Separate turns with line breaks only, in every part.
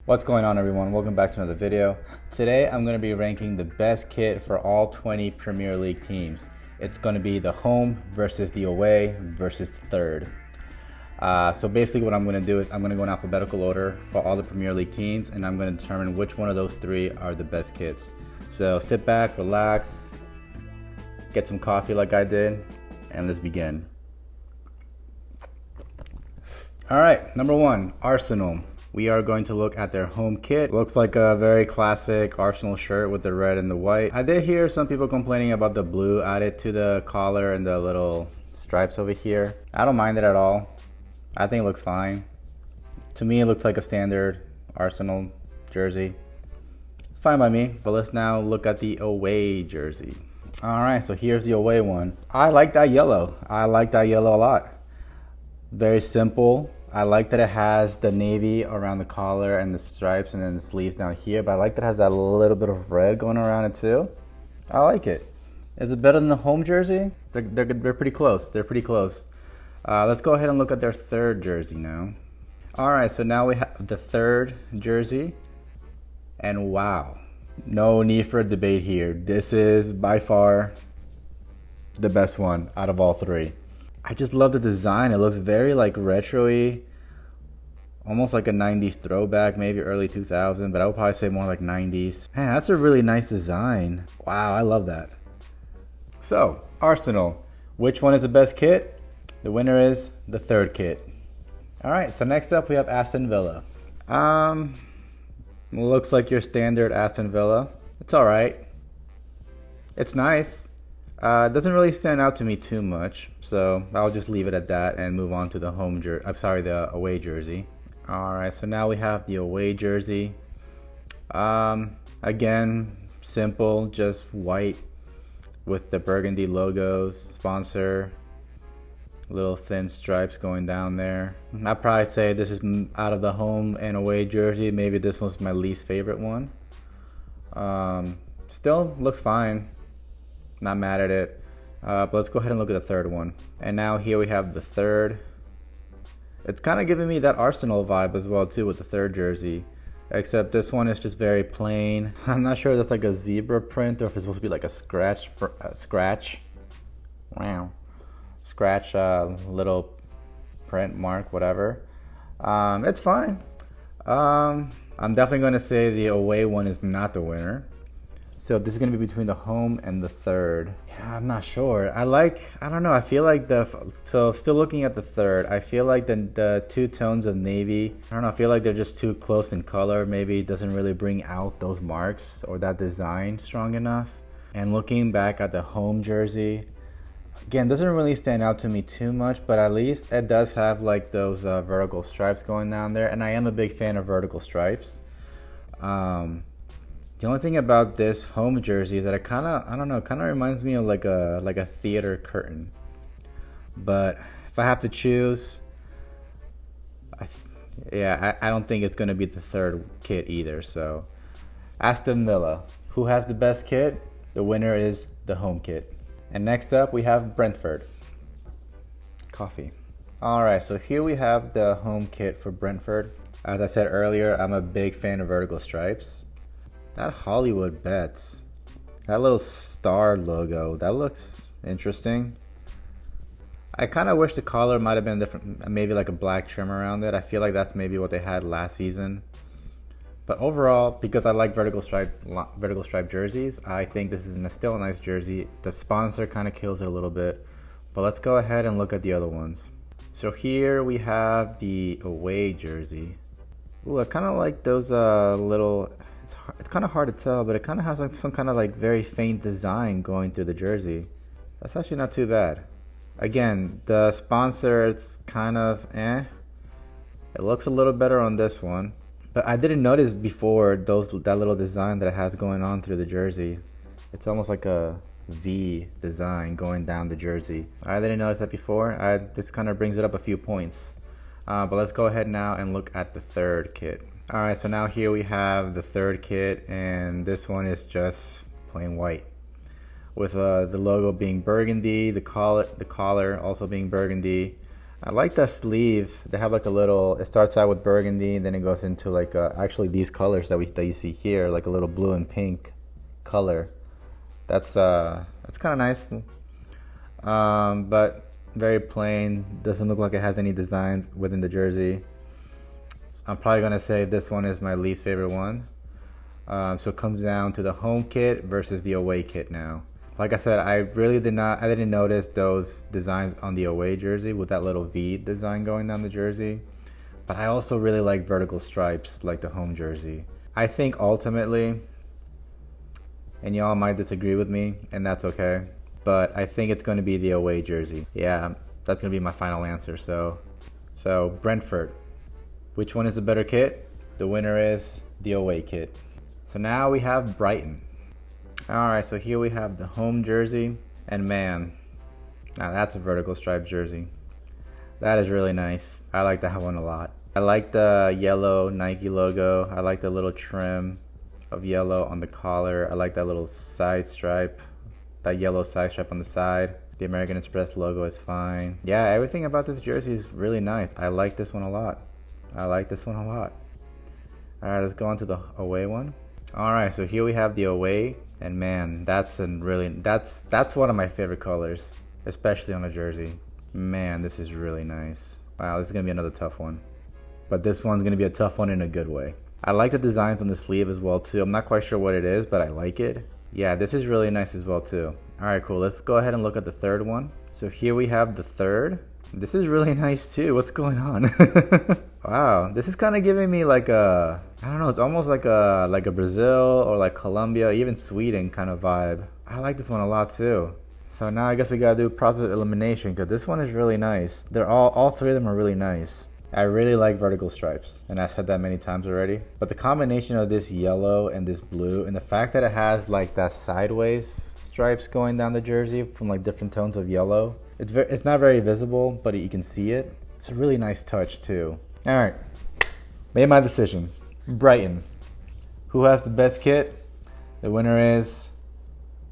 What's going on, everyone? Welcome back to another video. Today I'm going to be ranking the best kit for all 20 Premier League teams. It's going to be the home versus the away versus the third. So basically what I'm going to do is I'm going to go in alphabetical order for all the Premier League teams, and I'm going to determine which one of those three are the best kits. So sit back, relax, get some coffee like I did, and let's begin. Alright, number one, Arsenal. We are going to look at their home kit. Looks like a very classic Arsenal shirt with the red and the white. I did hear some people complaining about the blue added to the collar and the little stripes over here. I don't mind it at all. I think it looks fine. To me, it looks like a standard Arsenal jersey. It's fine by me, but let's now look at the away jersey. Alright, so here's the away one. I like that yellow. I like that yellow a lot. Very simple. I like that it has the navy around the collar and the stripes and then the sleeves down here, but I like that it has that little bit of red going around it too. I like it. Is it better than the home jersey? They're pretty close. They're pretty close. Let's go ahead and look at their third jersey now. Alright, so now we have the third jersey, and wow, no need for a debate here. This is by far the best one out of all three. I just love the design. It looks very like retro-y, almost like a 90s throwback, maybe early 2000, but I would probably say more like 90s. Man, that's a really nice design. Wow, I love that. So, Arsenal, which one is the best kit? The winner is the third kit. Alright, so next up we have Aston Villa. Looks like your standard Aston Villa. It's alright. It's nice. It doesn't really stand out to me too much, so I'll just leave it at that and move on to the the away jersey. Alright, so now we have the away jersey. Again, simple, just white with the burgundy logos, sponsor, little thin stripes going down there. I'd probably say this is out of the home and away jersey, maybe this one's my least favorite one. Still looks fine. Not mad at it, but let's go ahead and look at the third one. And now here we have the third. It's kind of giving me that Arsenal vibe as well too with the third jersey, except this one is just very plain. I'm not sure if that's like a zebra print or if it's supposed to be like a scratch, little print mark, whatever. It's fine. I'm definitely going to say the away one is not the winner. So this is going to be between the home and the third. Yeah, I'm not sure. I don't know. I feel like so still looking at the third, I feel like the two tones of navy, I don't know, I feel like they're just too close in color. Maybe it doesn't really bring out those marks or that design strong enough. And looking back at the home jersey, again, doesn't really stand out to me too much, but at least it does have like those vertical stripes going down there. And I am a big fan of vertical stripes. The only thing about this home jersey is that it kind of reminds me of like a theater curtain. But if I have to choose, I don't think it's going to be the third kit either. So Aston Villa, who has the best kit? The winner is the home kit. And next up we have Brentford. Coffee. Alright, so here we have the home kit for Brentford. As I said earlier, I'm a big fan of vertical stripes. That Hollywood Bets, that little star logo, that looks interesting. I kind of wish the collar might have been different, maybe like a black trim around it. I feel like that's maybe what they had last season. But overall, because I like vertical stripe jerseys, I think this is still a nice jersey. The sponsor kind of kills it a little bit. But let's go ahead and look at the other ones. So here we have the away jersey. Ooh, I kind of like those little... It's kind of hard to tell, but it kind of has like some kind of like very faint design going through the jersey. That's actually not too bad. Again, the sponsor, it's kind of eh. It looks a little better on this one, but I didn't notice before that little design that it has going on through the jersey. It's almost like a V design going down the jersey. I didn't notice that before. This kind of brings it up a few points. But let's go ahead now and look at the third kit. Alright, so now here we have the third kit, and this one is just plain white with the logo being burgundy, the collar also being burgundy. I like the sleeve. They have like a little. It starts out with burgundy, and then it goes into like actually these colors that you see here, like a little blue and pink color. That's kind of nice. But very plain. Doesn't look like it has any designs within the jersey. I'm probably gonna say this one is my least favorite one. So it comes down to the home kit versus the away kit now. Like I said, I didn't notice those designs on the away jersey with that little V design going down the jersey. But I also really like vertical stripes like the home jersey. I think ultimately, and y'all might disagree with me, and that's okay, but I think it's going to be the away jersey. Yeah, that's going to be my final answer. So Brentford, which one is the better kit? The winner is the away kit. So now we have Brighton. Alright, so here we have the home jersey, and man, now that's a vertical striped jersey. That is really nice. I like that one a lot. I like the yellow Nike logo. I like the little trim of yellow on the collar. I like that little side stripe, that yellow side stripe on the side. The American Express logo is fine. Yeah, everything about this jersey is really nice. I like this one a lot. Alright, let's go on to the away one. Alright, so here we have the away, and man, that's one of my favorite colors, especially on a jersey. Man, this is really nice. Wow, this is gonna be another tough one, but this one's gonna be a tough one in a good way. I like the designs on the sleeve as well too. I'm not quite sure what it is, but I like it. Yeah, this is really nice as well too. Alright, cool. Let's go ahead and look at the third one. So here we have the third. This is really nice too. What's going on? Wow, this is kind of giving me like a, I don't know, it's almost like a Brazil or like Colombia, even Sweden kind of vibe. I like this one a lot too. So now I guess we gotta do process of elimination, because this one is really nice. They're all three of them are really nice. I really like vertical stripes, and I've said that many times already. But the combination of this yellow and this blue, and the fact that it has like that sideways stripes going down the jersey from like different tones of yellow, it's not very visible, but you can see it. It's a really nice touch too. All right, made my decision. Brighton. Who has the best kit? The winner is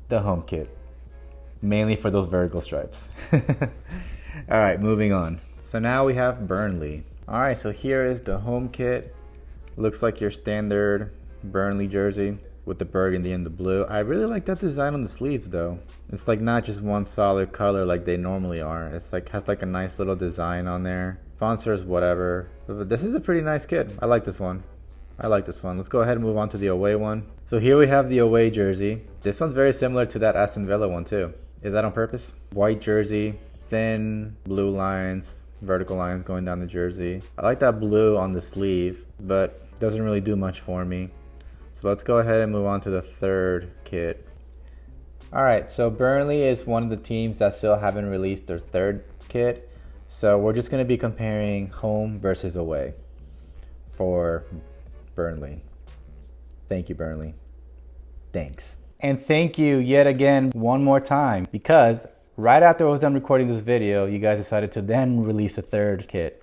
the home kit, mainly for those vertical stripes. All right, moving on. So now we have Burnley. All right, so here is the home kit. Looks like your standard Burnley jersey with the burgundy and the blue. I really like that design on the sleeves though. It's like not just one solid color like they normally are. It's like has like a nice little design on there. Sponsors, whatever. But this is a pretty nice kit. I like this one. Let's go ahead and move on to the away one. So here we have the away jersey. This one's very similar to that Aston Villa one too. Is that on purpose? White jersey, thin blue lines, vertical lines going down the jersey. I like that blue on the sleeve, but doesn't really do much for me. So let's go ahead and move on to the third kit. Alright, so Burnley is one of the teams that still haven't released their third kit. So we're just going to be comparing home versus away for Burnley. Thank you, Burnley. Thanks. And thank you yet again one more time, because right after I was done recording this video, you guys decided to then release a third kit.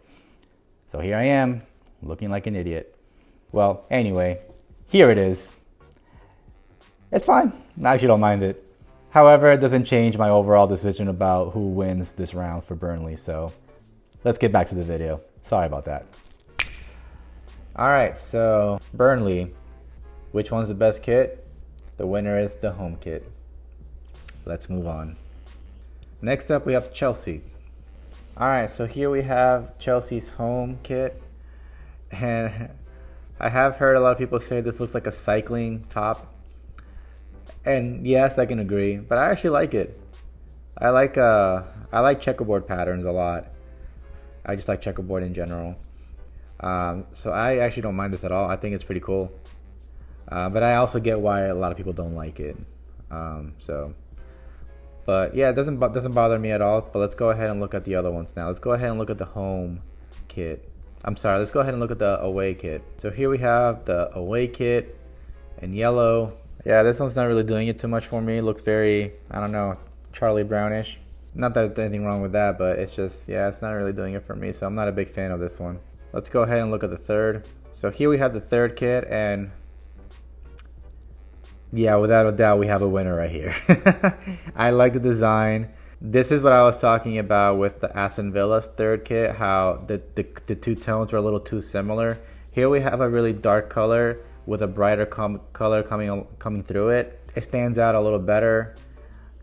So here I am, looking like an idiot. Well, anyway, here it is. It's fine. I actually don't mind it. However, it doesn't change my overall decision about who wins this round for Burnley. So let's get back to the video. Sorry about that. All right, so Burnley, which one's the best kit? The winner is the home kit. Let's move on. Next up, we have Chelsea. All right, so here we have Chelsea's home kit. And I have heard a lot of people say this looks like a cycling top. And yes, I can agree, but I actually like it. I like checkerboard patterns a lot. I just like checkerboard in general. So I actually don't mind this at all. I think it's pretty cool. But I also get why a lot of people don't like it. But yeah, it doesn't bother me at all. But let's go ahead and look at the other ones now. Let's go ahead and look at the home kit. Let's go ahead and look at the away kit. So here we have the away kit in yellow. Yeah, this one's not really doing it too much for me. It looks very, I don't know, Charlie Brownish. Not that there's anything wrong with that, but it's just, yeah, it's not really doing it for me. So I'm not a big fan of this one. Let's go ahead and look at the third. So here we have the third kit, and yeah, without a doubt, we have a winner right here. I like the design. This is what I was talking about with the Aston Villa's third kit, how the two tones were a little too similar. Here we have a really dark color with a brighter color coming through it. It stands out a little better.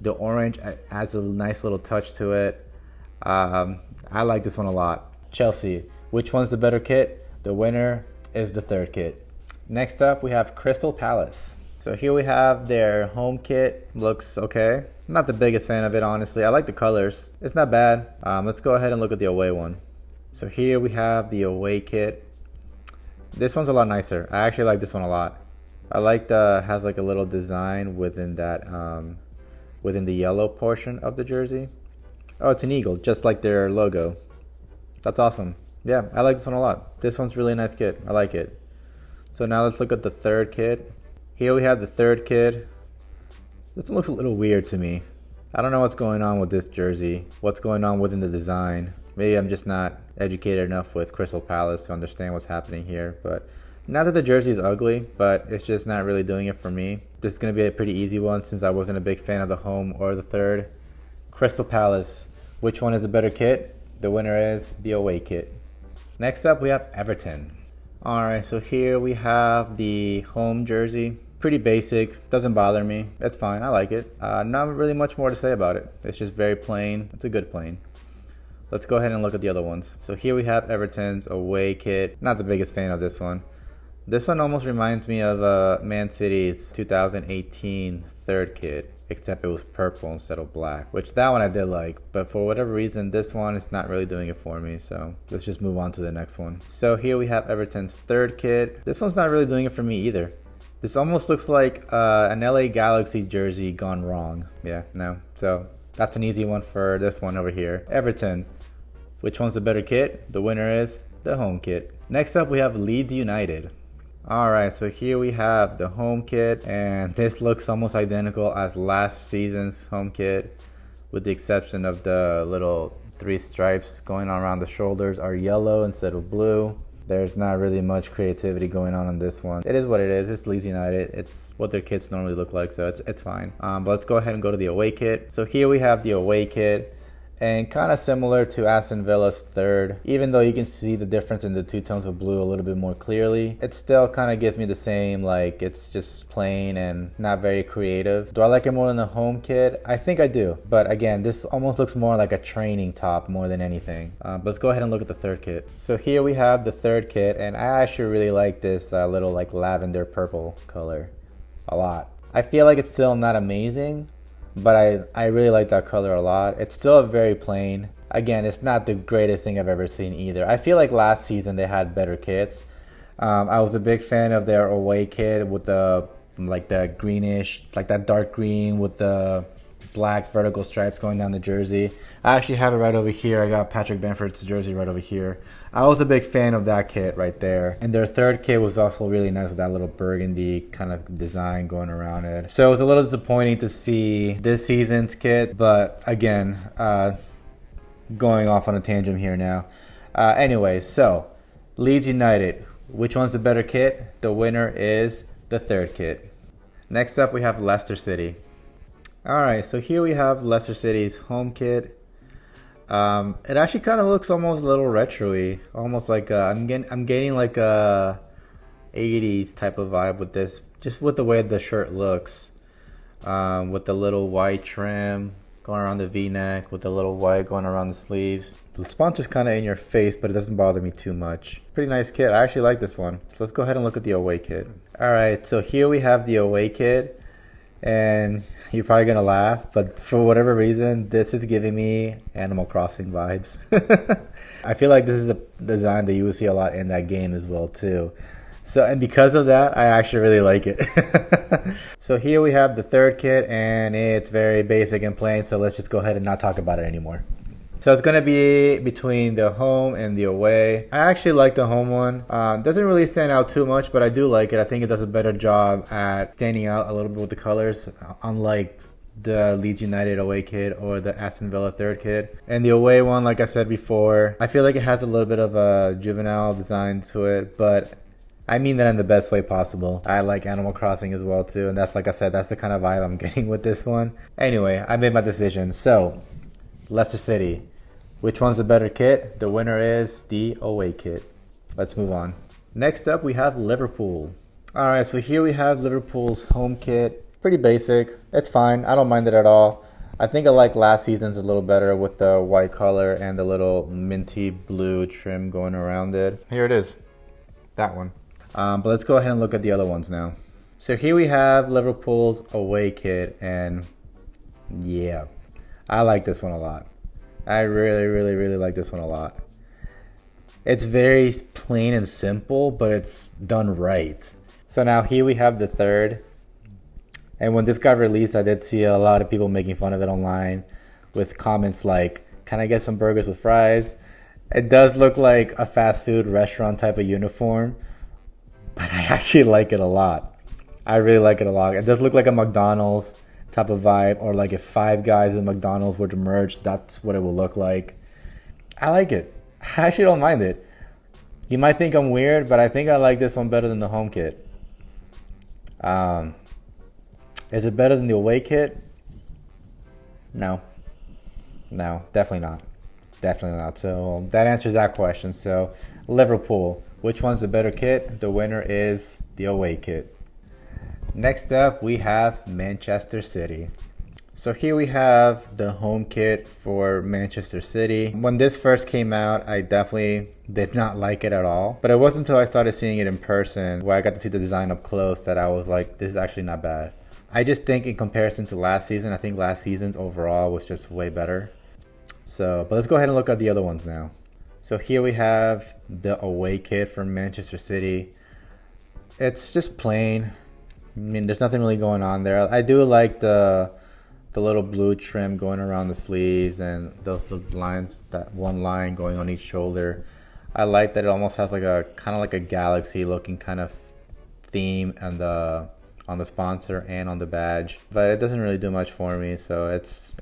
The orange adds a nice little touch to it. I like this one a lot. Chelsea, which one's the better kit? The winner is the third kit. Next up, we have Crystal Palace. So here we have their home kit. Looks okay. I'm not the biggest fan of it, honestly. I like the colors. It's not bad. Let's go ahead and look at the away one. So here we have the away kit. This one's a lot nicer. I actually like this one a lot. I like has like a little design within that within the yellow portion of the jersey. Oh, it's an eagle, just like their logo. That's awesome. Yeah, I like this one a lot. This one's really nice kit. I like it. So now let's look at the third kit. Here we have the third kit. This one looks a little weird to me. I don't know what's going on with this jersey. What's going on within the design. Maybe I'm just not educated enough with Crystal Palace to understand what's happening here. But not that the jersey is ugly, but it's just not really doing it for me. This is going to be a pretty easy one since I wasn't a big fan of the home or the third. Crystal Palace. Which one is the better kit? The winner is the away kit. Next up, we have Everton. Alright, so here we have the home jersey. Pretty basic, doesn't bother me. It's fine, I like it. Not really much more to say about it. It's just very plain. It's a good plain. Let's go ahead and look at the other ones. So here we have Everton's away kit. Not the biggest fan of this one. This one almost reminds me of Man City's 2018 third kit, except it was purple instead of black, which that one I did like, but for whatever reason this one is not really doing it for me, so let's just move on to the next one. So here we have Everton's third kit. This one's not really doing it for me either. This almost looks like an LA Galaxy jersey gone wrong. Yeah, no, so that's an easy one for this one over here. Everton, which one's the better kit? The winner is the home kit. Next up we have Leeds United. Alright, so here we have the home kit, and this looks almost identical as last season's home kit, with the exception of the little 3 stripes going on around the shoulders are yellow instead of blue. There's not really much creativity going on this one. It is what it is. It's Leeds United. It's what their kits normally look like, so it's fine. But let's go ahead and go to the away kit. So here we have the away kit. And kind of similar to Aston Villa's third, even though you can see the difference in the 2 tones of blue a little bit more clearly, it still kind of gives me the same, like it's just plain and not very creative. Do I like it more than the home kit? I think I do. But again, this almost looks more like a training top more than anything. But let's go ahead and look at the third kit. So here we have the third kit, and I actually really like this little like lavender purple color a lot. I feel like it's still not amazing, but I really like that color a lot. It's still very plain. Again, it's not the greatest thing I've ever seen either. I feel like last season they had better kits. I was a big fan of their away kit with the greenish, like that dark green with the black vertical stripes going down the jersey. I actually have it right over here. I got Patrick Bamford's jersey right over here. I was a big fan of that kit right there. And their third kit was also really nice with that little burgundy kind of design going around it. So it was a little disappointing to see this season's kit, but again, going off on a tangent here now. Anyway, so Leeds United, which one's the better kit? The winner is the third kit. Next up we have Leicester City. Alright, so here we have Leicester City's home kit. It actually kind of looks almost a little retro-y, almost like I'm getting like a 80s type of vibe with this, just with the way the shirt looks, with the little white trim going around the V-neck, with the little white going around the sleeves. The sponsor's kind of in your face, but it doesn't bother me too much. Pretty nice kit. I actually like this one. So let's go ahead and look at the away kit. Alright, so here we have the away kit, and you're probably gonna laugh, but for whatever reason, this is giving me Animal Crossing vibes. I feel like this is a design that you will see a lot in that game as well too. So, and because of that, I actually really like it. So here we have the third kit, and it's very basic and plain, so let's just go ahead and not talk about it anymore. So it's going to be between the home and the away. I actually like the home one. Doesn't really stand out too much, but I do like it. I think it does a better job at standing out a little bit with the colors, unlike the Leeds United away kit or the Aston Villa third kit. And the away one, like I said before, I feel like it has a little bit of a juvenile design to it, but I mean that in the best way possible. I like Animal Crossing as well too, and that's, like I said, that's the kind of vibe I'm getting with this one. Anyway, I made my decision. So Leicester City. Which one's the better kit? The winner is the away kit. Let's move on. Next up, we have Liverpool. All right, so here we have Liverpool's home kit. Pretty basic. It's fine. I don't mind it at all. I think I like last season's a little better with the white color and the little minty blue trim going around it. Here it is. That one. But let's go ahead and look at the other ones now. So here we have Liverpool's away kit, and yeah, I like this one a lot. I really like this one a lot. It's very plain and simple, but it's done right. So now here we have the third. And when this got released, I did see a lot of people making fun of it online with comments like, "Can I get some burgers with fries?" It does look like a fast food restaurant type of uniform, but I actually like it a lot. I really like it a lot. It does look like a McDonald's type of vibe, or like if Five Guys and McDonald's were to merge, that's what it will look like. I like it. I actually don't mind it. You might think I'm weird, but I think I like this one better than the home kit. Is it better than the away kit? No. No, definitely not. Definitely not. So that answers that question. So Liverpool, which one's the better kit? The winner is the away kit. Next up, we have Manchester City. So here we have the home kit for Manchester City. When this first came out, I definitely did not like it at all. But it wasn't until I started seeing it in person, where I got to see the design up close, that I was like, this is actually not bad. I just think in comparison to last season, I think last season's overall was just way better. So, but let's go ahead and look at the other ones now. So here we have the away kit from Manchester City. It's just plain. I mean, there's nothing really going on there. I do like the little blue trim going around the sleeves and those lines, that one line going on each shoulder. I like that it almost has like a kind of like a galaxy looking kind of theme and on the sponsor and on the badge, but it doesn't really do much for me, so it's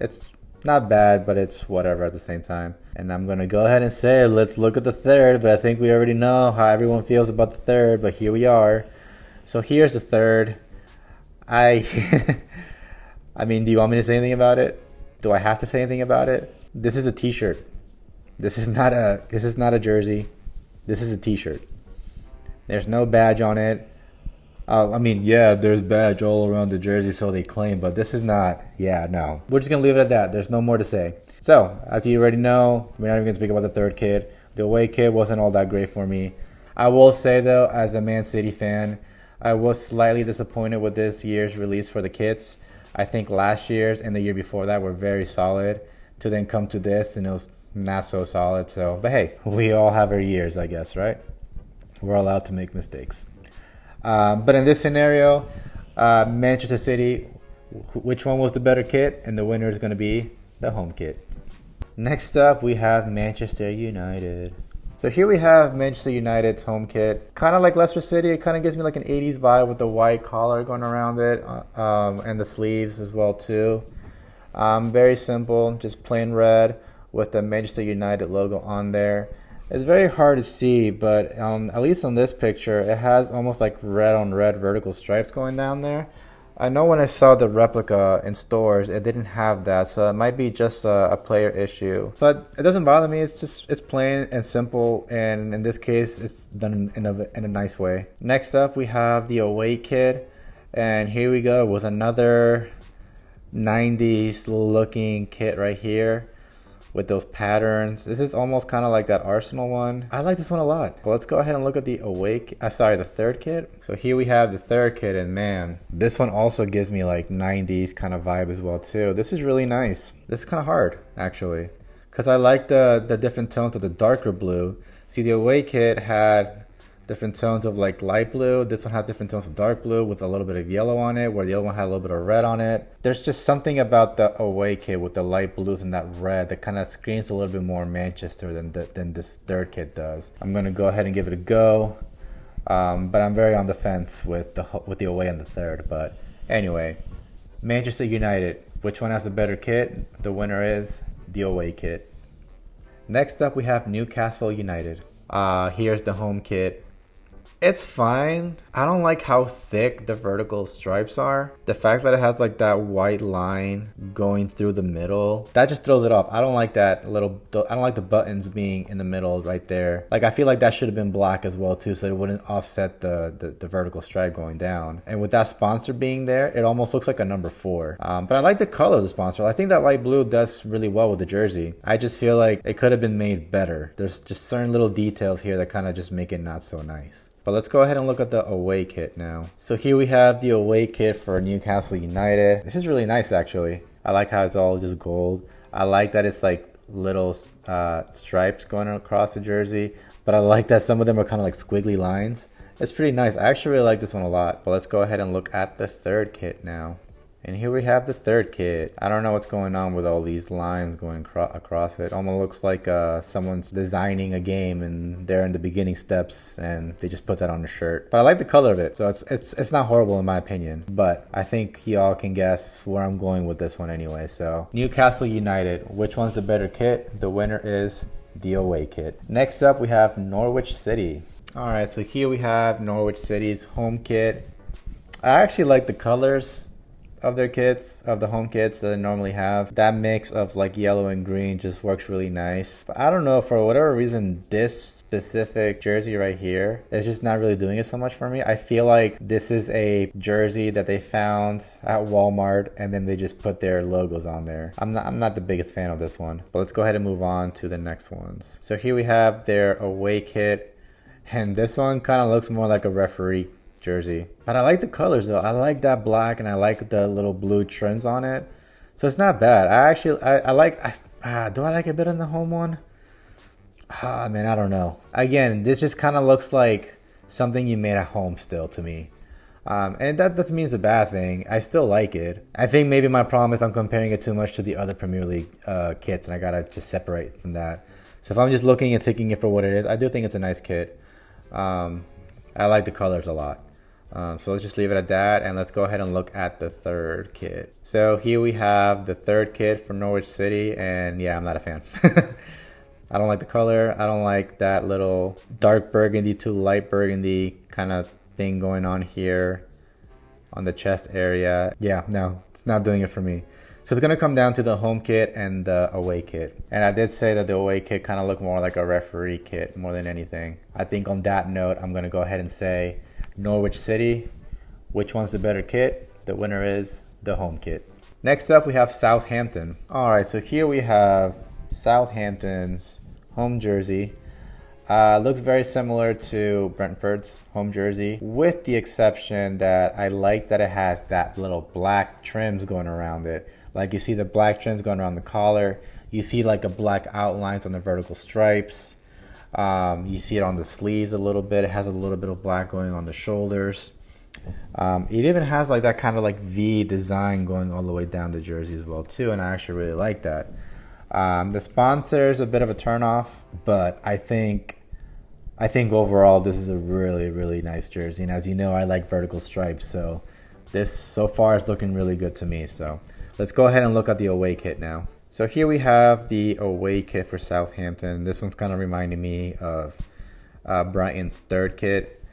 not bad, but it's whatever at the same time. And I'm gonna go ahead and say, let's look at the third, but I think we already know how everyone feels about the third, but here we are. So here's the third. I mean, do you want me to say anything about it? Do I have to say anything about it? This is a t-shirt. This is not a jersey. This is a t-shirt. There's no badge on it. I mean, yeah, there's badge all around the jersey, so they claim, but this is not. Yeah, no. We're just going to leave it at that. There's no more to say. So, as you already know, we're not even going to speak about the third kit. The away kit wasn't all that great for me. I will say, though, as a Man City fan, I was slightly disappointed with this year's release for the kits. I think last year's and the year before that were very solid, to then come to this, and it was not so solid. So, but hey, we all have our years, I guess, right? We're allowed to make mistakes. But in this scenario, Manchester City, which one was the better kit? And the winner is going to be the home kit. Next up, we have Manchester United. So here we have Manchester United's home kit. Kind of like Leicester City, it kind of gives me like an 80s vibe with the white collar going around it, and the sleeves as well too. Very simple, just plain red with the Manchester United logo on there. It's very hard to see, but at least on this picture, it has almost like red on red vertical stripes going down there. I know when I saw the replica in stores, it didn't have that, so it might be just a player issue. But it doesn't bother me. It's plain and simple, and in this case, it's done in a nice way. Next up, we have the away kit, and here we go with another 90s looking kit right here. With those patterns. This is almost kind of like that Arsenal one. I like this one a lot. Well, let's go ahead and look at the the third kit. So here we have the third kit, and man, this one also gives me like 90s kind of vibe as well too. This is really nice. This is kind of hard actually, because I like the different tones of the darker blue. See, the away kit had different tones of like light blue. This one has different tones of dark blue with a little bit of yellow on it, where the other one had a little bit of red on it. There's just something about the away kit with the light blues and that red that kind of screams a little bit more Manchester than this third kit does. I'm gonna go ahead and give it a go, but I'm very on the fence with the away and the third. But anyway, Manchester United, which one has the better kit? The winner is the away kit. Next up, we have Newcastle United. Here's the home kit. It's fine. I don't like how thick the vertical stripes are. The fact that it has like that white line going through the middle, that just throws it off. I don't like that little, I don't like the buttons being in the middle right there. Like I feel like that should have been black as well too, so it wouldn't offset the vertical stripe going down. And with that sponsor being there, it almost looks like a number 4. But I like the color of the sponsor. I think that light blue does really well with the jersey. I just feel like it could have been made better. There's just certain little details here that kind of just make it not so nice. But let's go ahead and look at the away kit now. So here we have the away kit for Newcastle United. This is really nice actually. I like how it's all just gold. I like that it's like little stripes going across the jersey, but I like that some of them are kind of like squiggly lines. It's pretty nice. I actually really like this one a lot. But let's go ahead and look at the third kit now. And here we have the third kit. I don't know what's going on with all these lines going across it. Almost looks like someone's designing a game and they're in the beginning steps and they just put that on the shirt. But I like the color of it, so it's not horrible in my opinion. But I think y'all can guess where I'm going with this one anyway. So Newcastle United, which one's the better kit? The winner is the away kit. Next up we have Norwich City. All right, so here we have Norwich City's home kit. I actually like the colors of their kits, of the home kits that I normally have. That mix of like yellow and green just works really nice. But I don't know, for whatever reason, this specific jersey right here is just not really doing it so much for me. I feel like this is a jersey that they found at Walmart and then they just put their logos on there. I'm not the biggest fan of this one. But let's go ahead and move on to the next ones. So here we have their away kit, and this one kind of looks more like a referee jersey. But I like the colors though. I like that black and I like the little blue trims on it. So it's not bad. I like, do I like it better than the home one? Man, I don't know. Again, this just kind of looks like something you made at home still to me. And that doesn't mean it's a bad thing. I still like it. I think maybe my problem is I'm comparing it too much to the other Premier League kits and I gotta just separate from that. So if I'm just looking and taking it for what it is, I do think it's a nice kit. I like the colors a lot. So let's just leave it at that and let's go ahead and look at the third kit. So here we have the third kit for Norwich City, and yeah, I'm not a fan. I don't like the color. I don't like that little dark burgundy to light burgundy kind of thing going on here on the chest area. Yeah, no, it's not doing it for me. So it's going to come down to the home kit and the away kit. And I did say that the away kit kind of looked more like a referee kit more than anything. I think on that note, I'm going to go ahead and say Norwich City, which one's the better kit? The winner is the home kit. Next up, we have Southampton. All right, so here we have Southampton's home jersey. Looks very similar to Brentford's home jersey, with the exception that I like that it has that little black trims going around it. Like you see the black trims going around the collar. You see like the black outlines on the vertical stripes. You see it on the sleeves a little bit. It has a little bit of black going on the shoulders. It even has like that kind of like V design going all the way down the jersey as well too, and I actually really like that. The sponsor is a bit of a turnoff, but I think overall this is a really, really nice jersey. And as you know, I like vertical stripes, so this so far is looking really good to me. So let's go ahead and look at the away kit now. So here we have the away kit for Southampton. This one's kind of reminding me of Brighton's third kit,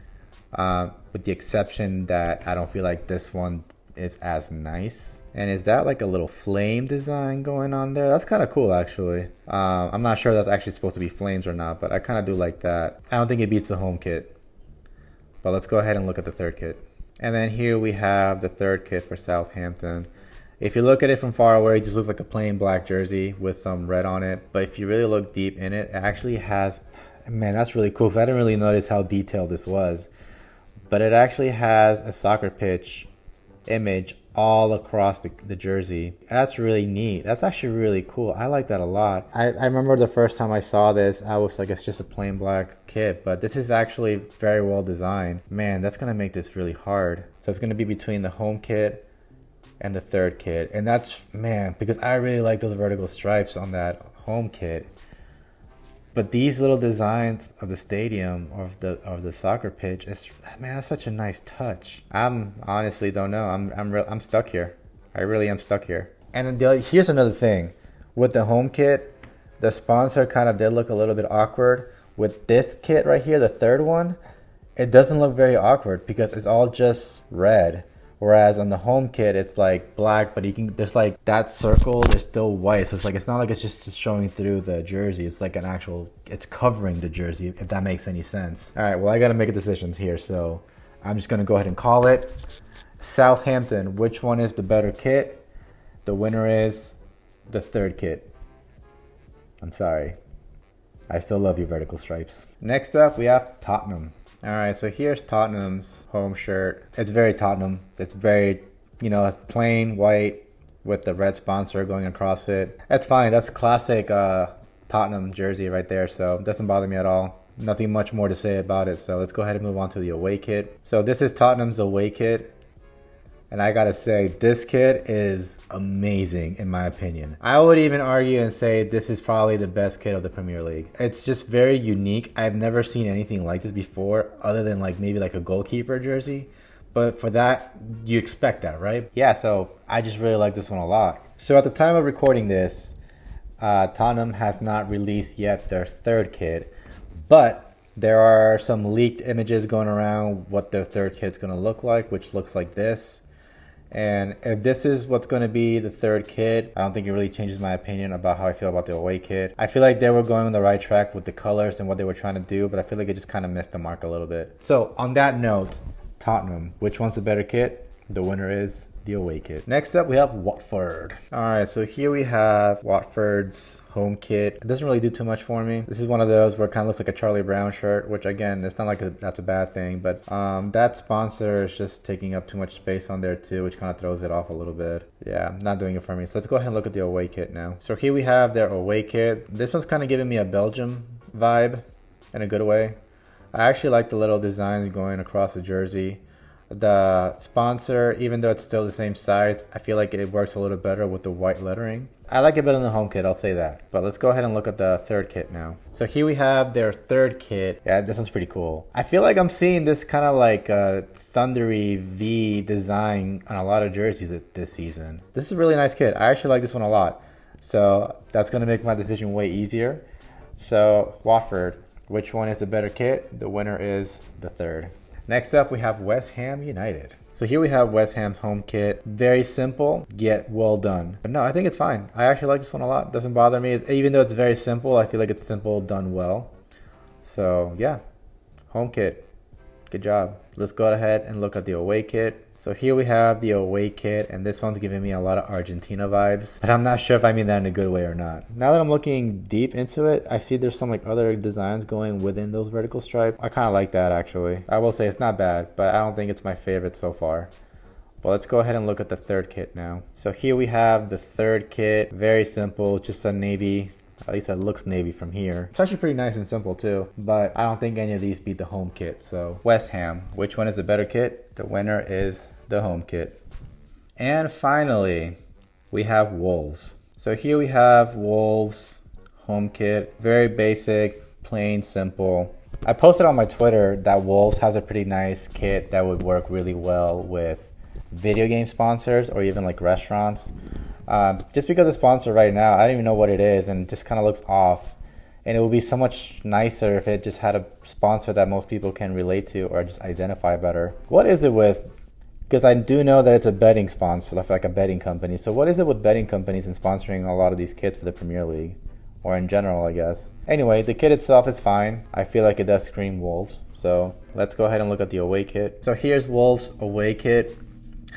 with the exception that I don't feel like this one is as nice. And is that like a little flame design going on there? That's kind of cool actually. I'm not sure that's actually supposed to be flames or not, but I kind of do like that. I don't think it beats the home kit. But let's go ahead and look at the third kit. And then here we have the third kit for Southampton. If you look at it from far away, it just looks like a plain black jersey with some red on it. But if you really look deep in it, it actually has, man, that's really cool because I didn't really notice how detailed this was. But it actually has a soccer pitch image all across the jersey. That's really neat. That's actually really cool. I like that a lot. I remember the first time I saw this, I was like, it's just a plain black kit, but this is actually very well designed. Man, that's gonna make this really hard. So it's gonna be between the home kit and the third kit, and that's, man, because I really like those vertical stripes on that home kit. But these little designs of the stadium or of the soccer pitch, man, that's such a nice touch. I'm honestly don't know. I'm stuck here. I really am stuck here. And here's another thing, with the home kit, the sponsor kind of did look a little bit awkward. With this kit right here, the third one, it doesn't look very awkward because it's all just red. Whereas on the home kit, it's like black, but you can, there's like that circle, there's still white. So it's like, it's not like it's just showing through the jersey. It's like an actual, it's covering the jersey, if that makes any sense. All right, well, I got to make a decision here. So I'm just going to go ahead and call it. Southampton, which one is the better kit? The winner is the third kit. I'm sorry. I still love you, vertical stripes. Next up, we have Tottenham. All right, so here's Tottenham's home shirt. It's very Tottenham. It's very, you know, it's plain white with the red sponsor going across it. That's fine. That's classic Tottenham jersey right there, so it doesn't bother me at all. Nothing much more to say about it, so let's go ahead and move on to the away kit. So this is Tottenham's away kit. And I gotta say, this kit is amazing in my opinion. I would even argue and say this is probably the best kit of the Premier League. It's just very unique. I've never seen anything like this before other than like maybe like a goalkeeper jersey. But for that, you expect that, right? Yeah, so I just really like this one a lot. So at the time of recording this, Tottenham has not released yet their third kit. But there are some leaked images going around what their third kit's gonna look like, which looks like this. And if this is what's going to be the third kit, I don't think it really changes my opinion about how I feel about the away kit. I feel like they were going on the right track with the colors and what they were trying to do, but I feel like it just kind of missed the mark a little bit. So on that note, Tottenham, which one's the better kit? The winner is the away kit. Next up, we have Watford. All right, so here we have Watford's home kit. It doesn't really do too much for me. This is one of those where it kind of looks like a Charlie Brown shirt, which again, it's not like that's a bad thing, but that sponsor is just taking up too much space on there too, which kind of throws it off a little bit. Yeah, not doing it for me. So let's go ahead and look at the away kit now. So here we have their away kit. This one's kind of giving me a Belgium vibe in a good way. I actually like the little designs going across the jersey. The sponsor, even though it's still the same size, I feel like it works a little better with the white lettering. I like it better than the home kit, I'll say that. But let's go ahead and look at the third kit now. So here we have their third kit. Yeah, this one's pretty cool. I feel like I'm seeing this kind of like a thundery V design on a lot of jerseys this season. This is a really nice kit. I actually like this one a lot. So that's going to make my decision way easier. So Watford, which one is the better kit? The winner is the third. Next up, we have West Ham United. So here we have West Ham's home kit. Very simple, yet well done. But no, I think it's fine. I actually like this one a lot. It doesn't bother me. Even though it's very simple, I feel like it's simple, done well. So yeah, home kit. Good job. Let's go ahead and look at the away kit. So here we have the away kit, and this one's giving me a lot of Argentina vibes, but I'm not sure if I mean that in a good way or not. Now that I'm looking deep into it, I see there's some like other designs going within those vertical stripes. I kind of like that actually. I will say it's not bad, but I don't think it's my favorite so far. Well, let's go ahead and look at the third kit now. So here we have the third kit. Very simple, just a navy. At least it looks navy from here. It's actually pretty nice and simple too, but I don't think any of these beat the home kit. So West Ham, which one is the better kit? The winner is the home kit. And finally, we have Wolves. So here we have Wolves home kit. Very basic, plain, simple. I posted on my Twitter that Wolves has a pretty nice kit that would work really well with video game sponsors or even like restaurants. Just because the sponsor right now, I don't even know what it is, and it just kind of looks off. And it would be so much nicer if it just had a sponsor that most people can relate to or just identify better. What is it with, because I do know that it's a betting sponsor, like a betting company. So what is it with betting companies and sponsoring a lot of these kits for the Premier League? Or in general, I guess. Anyway, the kit itself is fine. I feel like it does scream Wolves. So let's go ahead and look at the away kit. So here's Wolves away kit.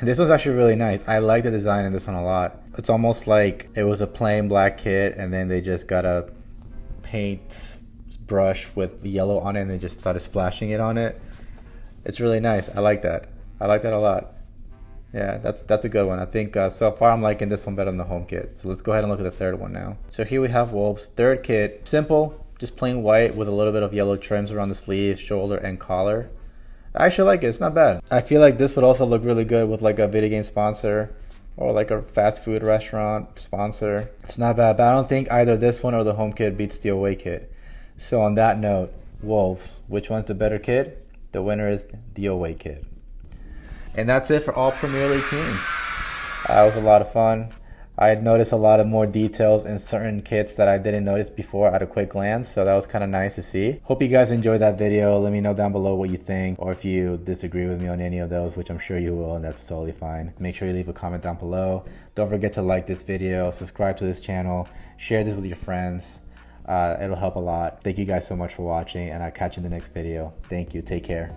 This one's actually really nice. I like the design in this one a lot. It's almost like it was a plain black kit and then they just got a paint brush with yellow on it and they just started splashing it on it. It's really nice. I like that. I like that a lot. Yeah, that's a good one. I think so far I'm liking this one better than the home kit. So let's go ahead and look at the third one now. So here we have Wolves third kit. Simple, just plain white with a little bit of yellow trims around the sleeve, shoulder, and collar. I actually like it. It's not bad. I feel like this would also look really good with like a video game sponsor or like a fast food restaurant sponsor. It's not bad, but I don't think either this one or the home kit beats the away kit. So on that note, Wolves, which one's the better kit? The winner is the away kit. And that's it for all Premier League teams. It was a lot of fun. I noticed a lot of more details in certain kits that I didn't notice before at a quick glance, so that was kind of nice to see. Hope you guys enjoyed that video. Let me know down below what you think, or if you disagree with me on any of those, which I'm sure you will, and that's totally fine. Make sure you leave a comment down below. Don't forget to like this video, subscribe to this channel, share this with your friends. It'll help a lot. Thank you guys so much for watching, and I'll catch you in the next video. Thank you. Take care.